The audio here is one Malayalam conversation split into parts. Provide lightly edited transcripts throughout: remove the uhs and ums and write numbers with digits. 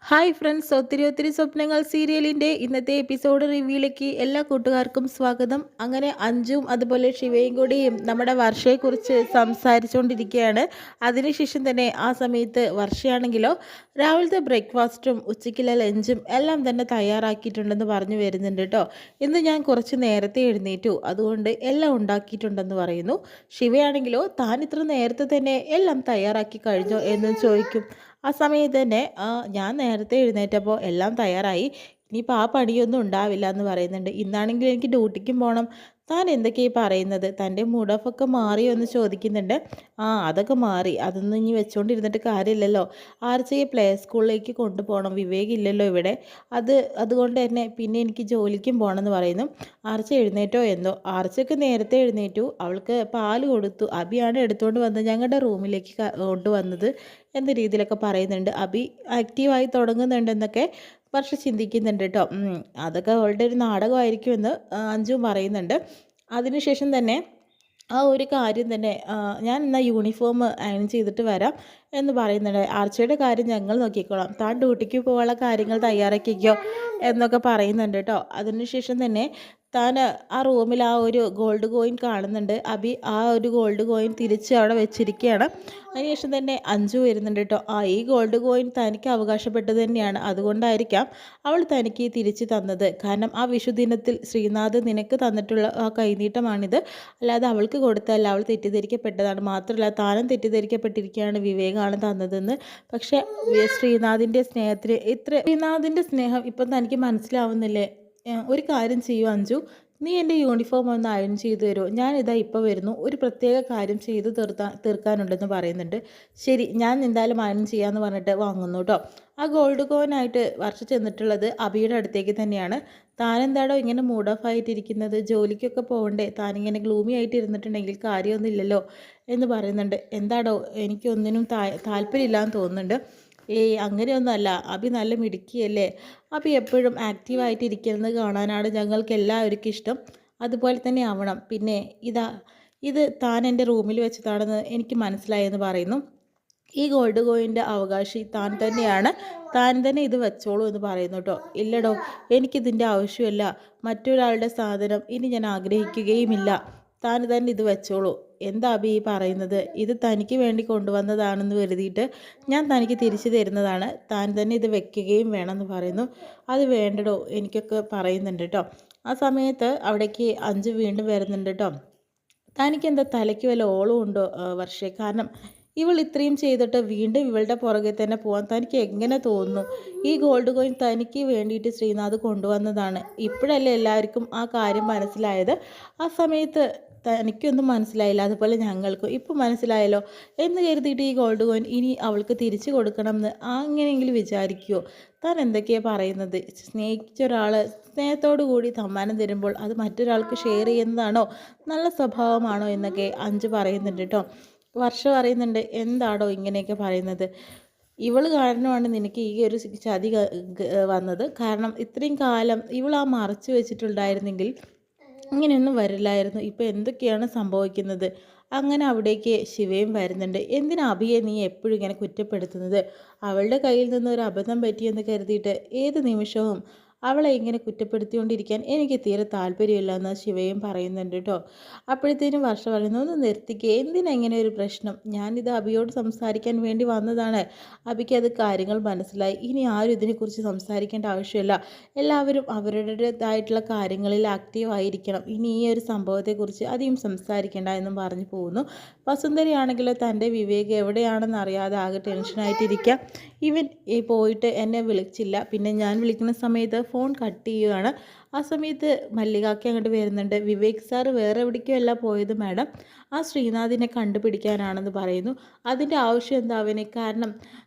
ഹായ് ഫ്രണ്ട്സ്, ഒത്തിരി ഒത്തിരി സ്വപ്നങ്ങൾ സീരിയലിൻ്റെ ഇന്നത്തെ എപ്പിസോഡ് റിവ്യൂയിലേക്ക് എല്ലാ കൂട്ടുകാർക്കും സ്വാഗതം. അങ്ങനെ അഞ്ജുവും അതുപോലെ ശിവയും കൂടിയും നമ്മുടെ വർഷയെക്കുറിച്ച് സംസാരിച്ചുകൊണ്ടിരിക്കുകയാണ്. അതിനുശേഷം തന്നെ ആ സമയത്ത് വർഷയാണെങ്കിലോ രാവിലത്തെ ബ്രേക്ക്ഫാസ്റ്റും ഉച്ചയ്ക്കുള്ള ലഞ്ചും എല്ലാം തന്നെ തയ്യാറാക്കിയിട്ടുണ്ടെന്ന് പറഞ്ഞു വരുന്നുണ്ട് കേട്ടോ. ഇന്ന് ഞാൻ കുറച്ച് നേരത്തെ എഴുന്നേറ്റു, അതുകൊണ്ട് എല്ലാം ഉണ്ടാക്കിയിട്ടുണ്ടെന്ന് പറയുന്നു. ശിവയാണെങ്കിലോ താൻ ഇത്ര നേരത്തെ തന്നെ എല്ലാം തയ്യാറാക്കി കഴിഞ്ഞോ എന്ന് ചോദിക്കും. ആ സമയത്ത് തന്നെ ഞാൻ നേരത്തെ എഴുന്നേറ്റപ്പോൾ എല്ലാം തയ്യാറായി. ഇനിയിപ്പോൾ ആ പണിയൊന്നും ഉണ്ടാവില്ല എന്ന് പറയുന്നുണ്ട്. ഇന്നാണെങ്കിൽ എനിക്ക് ഡ്യൂട്ടിക്കും പോകണം. താൻ എന്തൊക്കെയാണ് പറയുന്നത്? തൻ്റെ മൂഡ് ഓഫ് ഒക്കെ മാറിയോ എന്ന് ചോദിക്കുന്നുണ്ട്. അതൊക്കെ മാറി. അതൊന്നും ഇനി വെച്ചുകൊണ്ടിരുന്നിട്ട് കാര്യമില്ലല്ലോ. ആർച്ചയെ പ്ലേ സ്കൂളിലേക്ക് കൊണ്ടുപോകണം. വിവേക് ഇല്ലല്ലോ ഇവിടെ. അതുകൊണ്ട് തന്നെ പിന്നെ എനിക്ക് ജോലിക്കും പോകണം എന്ന് പറയുന്നു. ആർച്ച എഴുന്നേറ്റോ എന്തോ? ആർച്ചയ്ക്ക് നേരത്തെ എഴുന്നേറ്റു. അവൾക്ക് പാല് കൊടുത്തു. അബിയാണ് എടുത്തുകൊണ്ട് വന്ന് ഞങ്ങളുടെ റൂമിലേക്ക് കൊണ്ടുവന്നത് എന്ന രീതിയിലൊക്കെ പറയുന്നുണ്ട്. അബി ആക്റ്റീവായി തുടങ്ങുന്നുണ്ടെന്നൊക്കെ വർഷ ചിന്തിക്കുന്നുണ്ട് കേട്ടോ. അതൊക്കെ അവളുടെ ഒരു നാടകമായിരിക്കുമെന്ന് അഞ്ജുവും പറയുന്നുണ്ട്. അതിനുശേഷം തന്നെ ആ ഒരു കാര്യം തന്നെ ഞാൻ എന്നാൽ യൂണിഫോം അയൺ ചെയ്തിട്ട് വരാം എന്ന് പറയുന്നുണ്ട്. ആർച്ചയുടെ കാര്യം ഞങ്ങൾ നോക്കിക്കോളാം, താൻ ഡ്യൂട്ടിക്ക് പോകാനുള്ള കാര്യങ്ങൾ തയ്യാറാക്കിക്കോ എന്നൊക്കെ പറയുന്നുണ്ട് കേട്ടോ. അതിനുശേഷം തന്നെ താൻ ആ റൂമിൽ ആ ഒരു ഗോൾഡ് കോയിൻ കാണുന്നുണ്ട്. അബി ആ ഒരു ഗോൾഡ് കോയിൻ തിരിച്ച് അവിടെ വെച്ചിരിക്കുകയാണ്. അതിനുശേഷം തന്നെ അഞ്ചു വരുന്നുണ്ട് കേട്ടോ. ഈ ഗോൾഡ് കോയിൻ തനിക്ക് അവകാശപ്പെട്ടത് തന്നെയാണ്, അതുകൊണ്ടായിരിക്കാം അവൾ തനിക്ക് തിരിച്ച് തന്നത്. കാരണം ആ വിഷുദിനത്തിൽ ശ്രീനാഥ് നിനക്ക് തന്നിട്ടുള്ള ആ കൈനീട്ടമാണിത്, അല്ലാതെ അവൾക്ക് കൊടുത്തല്ല. അവൾ തെറ്റിദ്ധരിക്കപ്പെട്ടതാണ്. മാത്രമല്ല താനും തെറ്റിദ്ധരിക്കപ്പെട്ടിരിക്കുകയാണ്, വിവേകാണ് തന്നതെന്ന്. പക്ഷേ ശ്രീനാഥിൻ്റെ സ്നേഹം ഇപ്പം തനിക്ക് മനസ്സിലാവുന്നില്ലേ? ഒരു കാര്യം ചെയ്യൂ അഞ്ജു, നീ എൻ്റെ യൂണിഫോം ഒന്ന് അയൺ ചെയ്തു തരുമോ? ഞാനിതാ ഇപ്പോൾ വരുന്നു, ഒരു പ്രത്യേക കാര്യം ചെയ്ത് തീർക്കാനുണ്ടെന്ന് പറയുന്നുണ്ട്. ശരി, ഞാൻ എന്തായാലും അയൺ ചെയ്യാമെന്ന് പറഞ്ഞിട്ട് വാങ്ങുന്നു കേട്ടോ. ആ ഗോൾഡ് കോയിനായിട്ട് വർഷം ചെന്നിട്ടുള്ളത് അബിയുടെ അടുത്തേക്ക് തന്നെയാണ്. താനെന്താടോ ഇങ്ങനെ മൂഡ് ഓഫ് ആയിട്ടിരിക്കുന്നത്? ജോലിക്കൊക്കെ പോകണ്ടേ? താനിങ്ങനെ ഗ്ലൂമി ആയിട്ട് ഇരുന്നിട്ടുണ്ടെങ്കിൽ കാര്യമൊന്നുമില്ലല്ലോ എന്ന് പറയുന്നുണ്ട്. എന്താടോ, എനിക്കൊന്നിനും താല്പര്യമില്ലാന്ന് തോന്നുന്നുണ്ട്. അങ്ങനെയൊന്നുമല്ല, അബി നല്ല മിടുക്കിയല്ലേ. അബി എപ്പോഴും ആക്റ്റീവായിട്ടിരിക്കുന്നത് കാണാനാണ് ഞങ്ങൾക്ക് എല്ലാവർക്കും ഇഷ്ടം. അതുപോലെ തന്നെ ആവണം. പിന്നെ ഇത് താൻ എൻ്റെ റൂമിൽ വെച്ചതാണെന്ന് എനിക്ക് മനസ്സിലായെന്ന് പറയുന്നു. ഈ ഗോൾഡ് കോയിൻ്റെ അവകാശി താൻ തന്നെയാണ്, താൻ തന്നെ ഇത് വെച്ചോളൂ എന്ന് പറയുന്നു കേട്ടോ. ഇല്ലടോ, എനിക്കിതിൻ്റെ ആവശ്യമില്ല. മറ്റൊരാളുടെ സാധനം ഇനി ഞാൻ ആഗ്രഹിക്കുകയുമില്ല. താൻ തന്നെ ഇത് വെച്ചോളൂ. എന്താ അബി ഈ പറയുന്നത്? ഇത് തനിക്ക് വേണ്ടി കൊണ്ടുവന്നതാണെന്ന് കരുതിയിട്ട് ഞാൻ തനിക്ക് തിരിച്ചു തരുന്നതാണ്. താൻ തന്നെ ഇത് വെക്കുകയും വേണമെന്ന് പറയുന്നു. അത് വേണ്ടടോ, എനിക്കൊക്കെ പറയുന്നുണ്ട് കേട്ടോ. ആ സമയത്ത് അവിടേക്ക് അഞ്ച് വീണ്ടും വരുന്നുണ്ട് കേട്ടോ. തനിക്കെന്താ തലയ്ക്ക് വല്ല ഓളം ഉണ്ടോ വർഷേ? കാരണം ഇവൾ ഇത്രയും ചെയ്തിട്ട് വീണ്ടും ഇവളുടെ പുറകെ തന്നെ പോകാൻ തനിക്ക് എങ്ങനെ തോന്നുന്നു? ഈ ഗോൾഡ് കോയിൻ തനിക്ക് വേണ്ടിയിട്ട് ശ്രീനാഥ് കൊണ്ടുവന്നതാണ്. ഇപ്പോഴല്ലേ എല്ലാവർക്കും ആ കാര്യം മനസ്സിലായത്. ആ സമയത്ത് തനിക്കൊന്നും മനസ്സിലായില്ല, അതുപോലെ ഞങ്ങൾക്കും ഇപ്പോൾ മനസ്സിലായല്ലോ എന്ന് കരുതിയിട്ട് ഈ ഗോൾഡ് കോയിൻ ഇനി അവൾക്ക് തിരിച്ചു കൊടുക്കണം എന്ന് അങ്ങനെയെങ്കിലും വിചാരിക്കുമോ? താൻ എന്തൊക്കെയാണ് പറയുന്നത്? സ്നേഹിച്ച ഒരാൾ സ്നേഹത്തോടു കൂടി സമ്മാനം തരുമ്പോൾ അത് മറ്റൊരാൾക്ക് ഷെയർ ചെയ്യുന്നതാണോ നല്ല സ്വഭാവമാണോ എന്നൊക്കെ അഞ്ച് പറയുന്നുണ്ട് കേട്ടോ. വർഷ പറയുന്നുണ്ട്, എന്താടോ ഇങ്ങനെയൊക്കെ പറയുന്നത്? ഇവൾ കാരണമാണ് നിനക്ക് ഈ ഒരു ചതി വന്നത്. കാരണം ഇത്രയും കാലം ഇവൾ ആ മറച്ചു വെച്ചിട്ടുണ്ടായിരുന്നെങ്കിൽ ഇങ്ങനെയൊന്നും വരില്ലായിരുന്നു. ഇപ്പോൾ എന്തൊക്കെയാണ് സംഭവിക്കുന്നത്? അങ്ങനെ അവിടേക്ക് ശിവയും വരുന്നുണ്ട്. എന്തിനാ അഭിയെ നീ എപ്പോഴും ഇങ്ങനെ കുറ്റപ്പെടുത്തുന്നത്? അവളുടെ കയ്യിൽ നിന്ന് ഒരു അബദ്ധം പറ്റിയെന്ന് കരുതിയിട്ട് ഏത് നിമിഷവും അവളെ ഇങ്ങനെ കുറ്റപ്പെടുത്തിക്കൊണ്ടിരിക്കാൻ എനിക്ക് തീരെ താല്പര്യമില്ല എന്ന് ശിവയും പറയുന്നുണ്ട് കേട്ടോ. അപ്പോഴത്തേനും വർഷ പറയുന്നു, ഒന്ന് നിർത്തിക്കുക, എന്തിനാ ഇങ്ങനെ ഒരു പ്രശ്നം? ഞാനിത് അഭിയോട് സംസാരിക്കാൻ വേണ്ടി വന്നതാണ്. അഭിക്ക് അത് കാര്യങ്ങൾ മനസ്സിലായി. ഇനി ആരും ഇതിനെക്കുറിച്ച് സംസാരിക്കേണ്ട ആവശ്യമില്ല. എല്ലാവരും അവരുടേതായിട്ടുള്ള കാര്യങ്ങളിൽ ആക്റ്റീവ് ആയിരിക്കണം. ഇനി ഈ ഒരു സംഭവത്തെക്കുറിച്ച് അധികം സംസാരിക്കേണ്ട എന്നും പറഞ്ഞു പോകുന്നു. വസുന്ധരയാണെങ്കിലോ തൻ്റെ വിവേക് എവിടെയാണെന്ന് അറിയാതെ ആകെ ടെൻഷനായിട്ടിരിക്കുക. ഇവൻ പോയിട്ട് എന്നെ വിളിച്ചില്ല. പിന്നെ ഞാൻ വിളിക്കുന്ന സമയത്ത് ഫോൺ കട്ട് ചെയ്യുകയാണ്. ആ സമയത്ത് മല്ലികാക്കി അങ്ങോട്ട് വരുന്നുണ്ട്. വിവേക് സാർ വേറെ എവിടേക്കോ അല്ല പോയത് മാഡം, ആ ശ്രീനാഥിനെ കണ്ടുപിടിക്കാനാണെന്ന് പറയുന്നു. അതിൻ്റെ ആവശ്യം എന്താ അവന്? കാരണം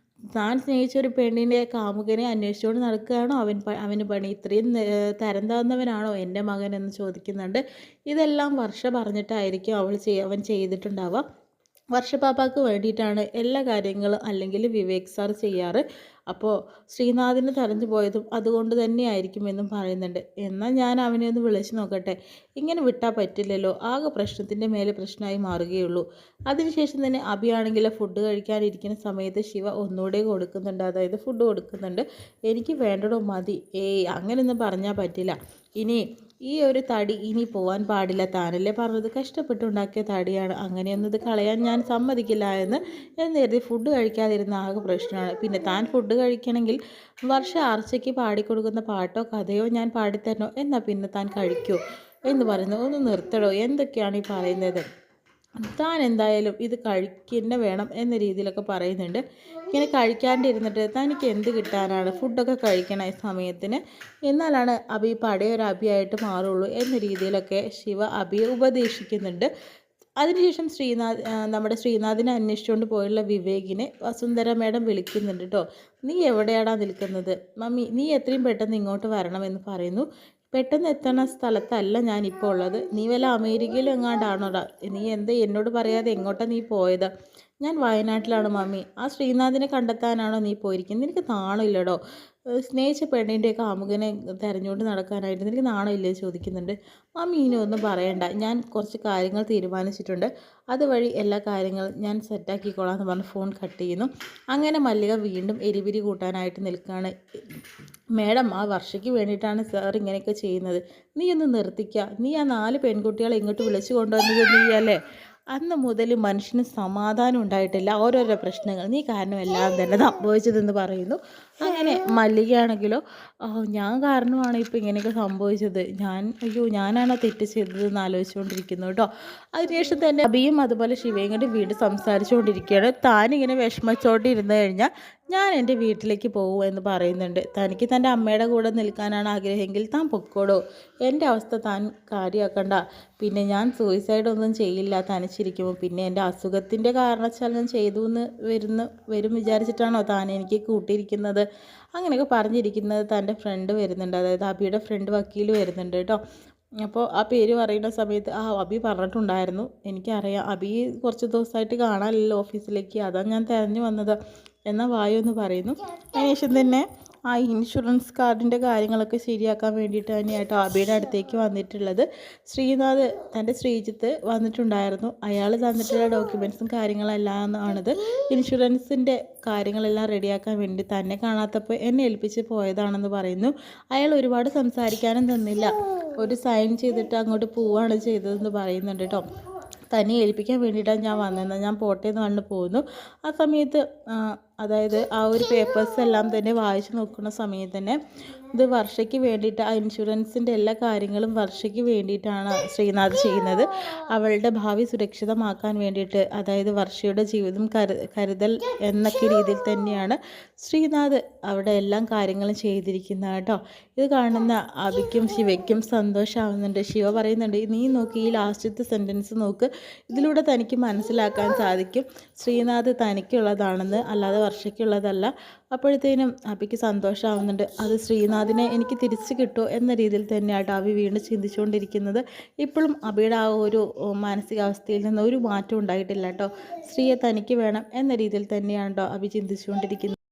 താൻ സ്നേഹിച്ച ഒരു പെണ്ണിൻ്റെ കാമുകനെ അന്വേഷിച്ചുകൊണ്ട് നടക്കുകയാണോ അവന് പണി? ഇത്രയും തരം താഴ്ന്നവനാണോ എൻ്റെ മകൻ എന്ന് ചോദിക്കുന്നുണ്ട്. ഇതെല്ലാം വർഷ പറഞ്ഞിട്ടായിരിക്കും അവൻ ചെയ്തിട്ടുണ്ടാവുക. വർഷപാപ്പാക്ക് വേണ്ടിയിട്ടാണ് എല്ലാ കാര്യങ്ങളും അല്ലെങ്കിൽ വിവേക് സാർ ചെയ്യാറ്. അപ്പോൾ ശ്രീനാഥിന് തെരഞ്ഞു പോയതും അതുകൊണ്ട് തന്നെയായിരിക്കുമെന്നും പറയുന്നുണ്ട്. എന്നാൽ ഞാൻ അവനെ ഒന്ന് വിളിച്ചു നോക്കട്ടെ, ഇങ്ങനെ വിട്ടാൽ പറ്റില്ലല്ലോ, ആകെ പ്രശ്നത്തിൻ്റെ മേലെ പ്രശ്നമായി മാറുകയുള്ളൂ. അതിനുശേഷം തന്നെ അഭിയാണെങ്കിൽ ഫുഡ് കഴിക്കാനിരിക്കുന്ന സമയത്ത് ശിവ ഒന്നുകൂടെ കൊടുക്കുന്നുണ്ട്, അതായത് ഫുഡ് കൊടുക്കുന്നുണ്ട്. എനിക്ക് വേണ്ടടോ മതി, അങ്ങനെയൊന്നും പറഞ്ഞാൽ പറ്റില്ല. ഇനി ഈ ഒരു തടി ഇനി പോകാൻ പാടില്ല, താനല്ലേ പറഞ്ഞത് കഷ്ടപ്പെട്ടുണ്ടാക്കിയ തടിയാണ്, അങ്ങനെയൊന്നും ഇത് കളയാൻ ഞാൻ സമ്മതിക്കില്ല എന്ന് കരുതി ഫുഡ് കഴിക്കാതിരുന്ന ആകെ പ്രശ്നമാണ്. പിന്നെ താൻ ഫുഡ് കഴിക്കണമെങ്കിൽ വർഷ ആർച്ചയ്ക്ക് പാടിക്കൊടുക്കുന്ന പാട്ടോ കഥയോ ഞാൻ പാടിത്തരണോ, എന്നാൽ പിന്നെ താൻ കഴിക്കൂ എന്ന് പറയുന്നു. ഒന്ന് നിർത്തടോ, എന്തൊക്കെയാണ് ഈ പറയുന്നത്, താൻ എന്തായാലും ഇത് കഴിക്കുന്ന വേണം എന്ന രീതിയിലൊക്കെ പറയുന്നുണ്ട്. ഇങ്ങനെ കഴിക്കാണ്ടിരുന്നിട്ട് തനിക്ക് എന്ത് കിട്ടാനാണ്, ഫുഡൊക്കെ കഴിക്കണ സമയത്തിന്, എന്നാലാണ് അബി പടയൊരു അബിയായിട്ട് മാറുള്ളൂ എന്ന രീതിയിലൊക്കെ ശിവ അബിയെ ഉപദേശിക്കുന്നുണ്ട്. അതിനുശേഷം നമ്മുടെ ശ്രീനാഥിനെ അന്വേഷിച്ചുകൊണ്ട് പോയുള്ള വിവേകിനെ വസുന്ധര മേഡം വിളിക്കുന്നുണ്ട് കേട്ടോ. നീ എവിടെയാടാ നിൽക്കുന്നത്, മമ്മി നീ എത്രയും പെട്ടെന്ന് ഇങ്ങോട്ട് വരണമെന്ന് പറയുന്നു. പെട്ടെന്ന് എത്തുന്ന സ്ഥലത്തല്ല ഞാനിപ്പോൾ ഉള്ളത്, നീ വല്ല അമേരിക്കയിലും എങ്ങാണ്ടാണോടാ, നീ എന്താ എന്നോട് പറയാതെ എങ്ങോട്ടാണ് നീ പോയത്? ഞാൻ വയനാട്ടിലാണ് മമ്മി. ആ ശ്രീനാഥിനെ കണ്ടെത്താനാണോ നീ പോയിരിക്കുന്നത്? നിനക്ക് നാണമില്ലടോ, സ്നേഹിച്ച പെണ്ണിൻ്റെ കാമുകനെ തിരഞ്ഞുകൊണ്ട് നടക്കാനായിട്ട് നിനക്ക് നാണമില്ലേ ചോദിക്കുന്നുണ്ട്. മമ്മി ഇനി ഒന്നും പറയണ്ട, ഞാൻ കുറച്ച് കാര്യങ്ങൾ തീരുമാനിച്ചിട്ടുണ്ട്, അതുവഴി എല്ലാ കാര്യങ്ങളും ഞാൻ സെറ്റാക്കിക്കോളാം എന്ന് പറഞ്ഞ് ഫോൺ കട്ട് ചെയ്യുന്നു. അങ്ങനെ മല്ലിക വീണ്ടും എരിപിരി കൂട്ടാനായിട്ട് നിൽക്കുകയാണ്. മേഡം, ആ വർഷയ്ക്ക് വേണ്ടിയിട്ടാണ് സാർ ഇങ്ങനെയൊക്കെ ചെയ്യുന്നത്, നീ ഒന്ന് നിർത്തിക്കുക. നീ ആ 4 പെൺകുട്ടികളെ ഇങ്ങോട്ട് വിളിച്ചു കൊണ്ടുവന്നത് നീയല്ലേ? അന്ന് മുതൽ മനുഷ്യന് സമാധാനം ഉണ്ടായിട്ടില്ല, ഓരോരോ പ്രശ്നങ്ങൾ നീ കാരണം എല്ലാം തന്നെ സംഭവിച്ചതെന്ന് പറയുന്നു. അങ്ങനെ മല്ലികയാണെങ്കിലോ, ഞാൻ കാരണമാണ് ഇപ്പോൾ ഇങ്ങനെയൊക്കെ സംഭവിച്ചത്, ഞാനാണോ തെറ്റ് ചെയ്തതെന്ന് ആലോചിച്ചുകൊണ്ടിരിക്കുന്നു കേട്ടോ. അതിനുശേഷം തന്നെ അബിയും അതുപോലെ ശിവയും കൂടി വീണ്ടും സംസാരിച്ചുകൊണ്ടിരിക്കുകയാണ്. താനിങ്ങനെ വിഷമിച്ചോണ്ടിരുന്നു കഴിഞ്ഞാൽ ഞാൻ എൻ്റെ വീട്ടിലേക്ക് പോകും എന്ന് പറയുന്നുണ്ട്. തനിക്ക് തൻ്റെ അമ്മയുടെ കൂടെ നിൽക്കാനാണ് ആഗ്രഹമെങ്കിൽ താൻ പൊക്കോടോ, എൻ്റെ അവസ്ഥ താൻ കാര്യമാക്കണ്ട. പിന്നെ ഞാൻ സൂയിസൈഡൊന്നും ചെയ്യില്ല തനിച്ചിരിക്കുമ്പോൾ, പിന്നെ എൻ്റെ അസുഖത്തിൻ്റെ കാരണവശാൽ ഞാൻ ചെയ്തു എന്ന് വരും വിചാരിച്ചിട്ടാണോ താൻ എനിക്ക് കൂട്ടിയിരിക്കുന്നത്? അങ്ങനെയൊക്കെ പറഞ്ഞിരിക്കുന്നത് തൻ്റെ ഫ്രണ്ട് വരുന്നുണ്ട്, അതായത് അബിയുടെ ഫ്രണ്ട് വക്കീൽ വരുന്നുണ്ട് കേട്ടോ. അപ്പോൾ ആ പേര് പറയുന്ന സമയത്ത് അബി പറഞ്ഞിട്ടുണ്ടായിരുന്നു, എനിക്കറിയാം അബി കുറച്ച് ദിവസമായിട്ട് കാണാനില്ലല്ലോ ഓഫീസിലേക്ക്, അതാണ് ഞാൻ തിരഞ്ഞു വന്നത് എന്നാൽ വായു എന്ന് പറയുന്നു. അതിനുശേഷം തന്നെ ആ ഇൻഷുറൻസ് കാർഡിൻ്റെ കാര്യങ്ങളൊക്കെ ശരിയാക്കാൻ വേണ്ടിയിട്ട് തന്നെയായിട്ട് അബിയുടെ അടുത്തേക്ക് വന്നിട്ടുള്ളത്. ശ്രീനാഥ് തൻ്റെ ശ്രീജിത്ത് വന്നിട്ടുണ്ടായിരുന്നു, അയാൾ തന്നിട്ടുള്ള ഡോക്യുമെൻറ്റ്സും കാര്യങ്ങളെല്ലാം ആണിത്. ഇൻഷുറൻസിൻ്റെ കാര്യങ്ങളെല്ലാം റെഡിയാക്കാൻ വേണ്ടി തന്നെ കാണാത്തപ്പോൾ എന്നെ ഏൽപ്പിച്ച് പോയതാണെന്ന് പറയുന്നു. അയാൾ ഒരുപാട് സംസാരിക്കാനും തന്നില്ല, ഒരു സൈൻ ചെയ്തിട്ട് അങ്ങോട്ട് പോവുകയാണ് ചെയ്തതെന്ന് പറയുന്നുണ്ട് കേട്ടോ. തന്നെ ഏൽപ്പിക്കാൻ വേണ്ടിയിട്ടാണ് ഞാൻ വന്നത്, ഞാൻ പോട്ടെ എന്ന് കണ്ടു പോകുന്നു. ആ സമയത്ത് അതായത് ആ ഒരു പേപ്പേഴ്സ് എല്ലാം തന്നെ വായിച്ച് നോക്കുന്ന സമയത്ത് തന്നെ ഇത് വർഷയ്ക്ക് വേണ്ടിയിട്ട്, ആ ഇൻഷുറൻസിൻ്റെ എല്ലാ കാര്യങ്ങളും വർഷയ്ക്ക് വേണ്ടിയിട്ടാണ് ശ്രീനാഥ് ചെയ്യുന്നത്. അവളുടെ ഭാവി സുരക്ഷിതമാക്കാൻ വേണ്ടിയിട്ട്, അതായത് വർഷയുടെ ജീവിതം കരുതൽ എന്നൊക്കെ രീതിയിൽ തന്നെയാണ് ശ്രീനാഥ് അവിടെ എല്ലാം കാര്യങ്ങളും ചെയ്തിരിക്കുന്നത് കേട്ടോ. ഇത് കാണുന്ന അബിക്കും ശിവയ്ക്കും സന്തോഷമാവുന്നുണ്ട്. ശിവ പറയുന്നുണ്ട്, നീ നോക്കി ഈ ലാസ്റ്റത്തെ സെൻറ്റൻസ് നോക്ക്, ഇതിലൂടെ തനിക്ക് മനസ്സിലാക്കാൻ സാധിക്കും ശ്രീനാഥ് തനിക്കുള്ളതാണെന്ന്, അല്ലാതെ വർഷയ്ക്കുള്ളതല്ല. അപ്പോഴത്തേനും അബിക്ക് സന്തോഷമാവുന്നുണ്ട്, അത് ശ്രീനാഥിനെ എനിക്ക് തിരിച്ചു കിട്ടുമോ എന്ന രീതിയിൽ തന്നെയാട്ടോ അബി വീണ്ടും ചിന്തിച്ചുകൊണ്ടിരിക്കുന്നത്. ഇപ്പോഴും അബിയുടെ ആ ഒരു മാനസികാവസ്ഥയിൽ നിന്ന് ഒരു മാറ്റം ഉണ്ടായിട്ടില്ല കേട്ടോ. സ്ത്രീയെ തനിക്ക് വേണം എന്ന രീതിയിൽ തന്നെയാണ് കേട്ടോ അബി ചിന്തിച്ചുകൊണ്ടിരിക്കുന്നത്.